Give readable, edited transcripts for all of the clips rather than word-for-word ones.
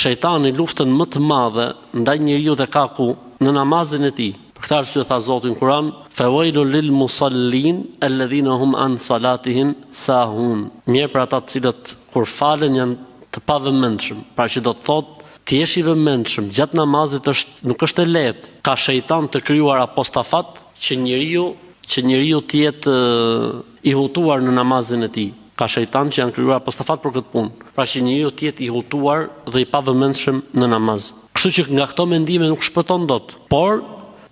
shejtani luftën më të madhe ndaj njeriu të ka ku në namazin e tij. Për këtë arsye tha Zoti në Kur'an, "Fawailul lil musallin alladhina hum an salatihim sahun." Mirë për ata të cilët kur falen janë të pavëmendshëm. Pra që do të thotë ti jesh i vëmendshëm gjatë namazit nuk është e lehtë. Ka shejtan të krijuar apostafat që njeriu të jetë i hutuar në namazin e tij. Ka shejtan që janë krijuar apostafat për këtë punë. Pra që njeriu të jetë i hutuar dhe i pavëmendshëm në namaz. Kështu që nga këto mendime nuk shpëton dot, por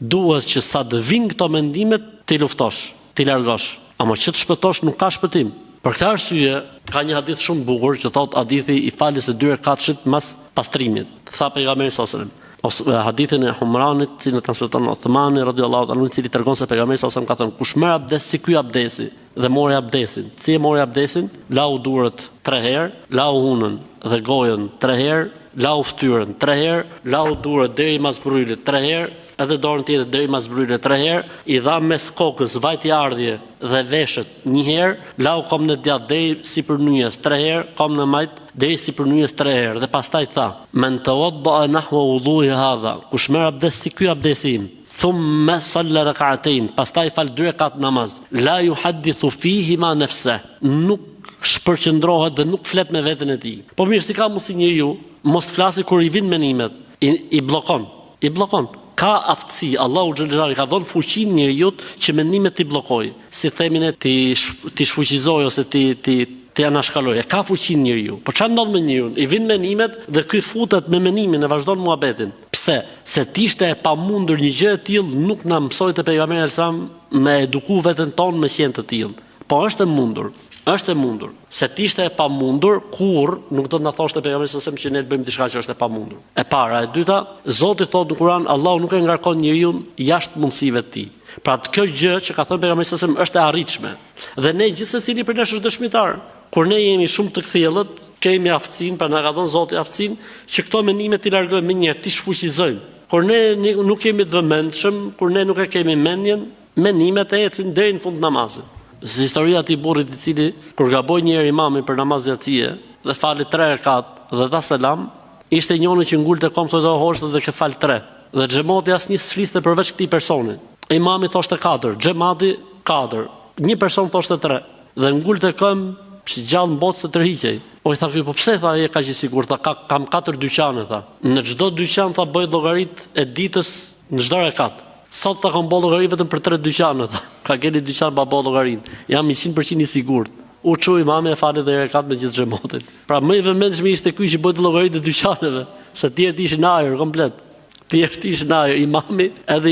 duhet që sa të vinë këto mendimet ti luftosh, ti largosh. Ama që të shpëtosh nuk ka shpëtim. Për këtë arsye ka një hadith shumë bukur që thot hadithi i faljes së 2 rekatshit mas pastrimit. Tha pejgamberi sallallahu alajhi wasallam, ose hadithin e Humranit, që në transmeton Uthmani radhiyallahu anhu, i cili tregon se pejgamberi sallallahu alajhi wasallam ka thënë kush merr abdes si ky abdesi dhe mori abdesin. Si e mori abdesin? Lau durët 3 herë, lau hunën dhe gojën 3 herë, lau fytyrën 3 herë, lau durët deri mas brylit 3 herë, edhe dorën tjetër deri mas brylit 3 herë, i dha mes kokës, vajti ardhje dhe veshët 1 herë, lau kom në djathtë deri sipër nyjes 3 herë, kom në majt deri sipër nyjes 3 herë, dhe pastaj tha: "Men tawadda nahwa wudhu'i hadha", kush merr abdes si ky abdesi im, thumma salla rak'atayn, pastaj fal 2 rekat namaz, la yuhaddithu fihi ma nafsa, nuk shpërqendrohet dhe nuk flet me veten e tij. Po mirë, si ka mundsi njeriu mos flasi kur i vijnë menimet, i bllokon. Ka aftësi, Allahu xhallahu ka dhënë fuqinë njeriu që mendimet ti bllokoj, si themin e ti shfuqizoj ose ti anashkaloj. Ka fuqinë njeriu. Po çfarë ndodh me njeriu? I vijnë menimet dhe ky futet me menimin e vazhdon muhabetin. Pse? Se ti ishte e pamundur një gjë e tillë nuk na mësoi te pejgamberi sa me eduku veten tonë me qenë të tillë. Po është e mundur. Është e mundur. Se ti ishte e pamundur, kur nuk do të na thoshte pejgamberi sa që ne të bëjmë diçka që është e pamundur. E para, e dyta, Zoti thotë në Kur'an, Allahu nuk e ngarkon njeriu jashtë mundësive të tij. Pra kjo gjë që ka thënë pejgamberi sa është e arritshme. Dhe ne gjithsecili për ne është dëshmitar. Kur ne jemi shumë të kthjellët, kemi aftësinë, pra na ka dhënë Zoti aftësinë që këto mendime ti largojmë më njëherë, ti shfuqizojmë. Kur ne nuk jemi të vëmendshëm, kur ne nuk e kemi mendjen, mendimet ecin deri në fund të namazit. Si historia e burrit i cili kur gaboi një herë imami për namaz jacie dhe fali 3 rekat dhe dha selam, ishte njëri që ngulte kom thotë hoshtë dhe ke fal 3. Dhe xhamati asnjë s'fliste përveç këtij personi. Imami thoshte 4, xhamati 4, një person thoshte 3 dhe ngulte kom si gjallë në botë se tërhiqej. O i tha ky, po pse tha je kaq i sigurt? Kam 4 dyqane tha. Në çdo dyqan tha bëj llogarit e ditës në çdo rekat. Sot ta kam bë llogari vetëm për 3 dyqane tha. Ka keni dyqan pa bë llogarin. Jam 100% i sigurt. U çoi imami e fali dhe rekat me gjithë xhamotin. Pra më i vëmendshëm ishte ky që bëi llogaritë e dyqaneve, se të tjerët ishin në ajër komplet. Të tjerët ishin në ajër,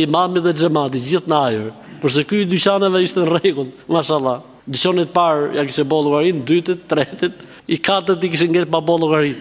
imami dhe xhamati gjithë në ajër. Kurse ky i dyqaneve ishte në rregull, mashallah. Dyqanit parë ja kishte bë llogarin, dytit, tretit, i katërt i kishin ngel pa bë llogarin.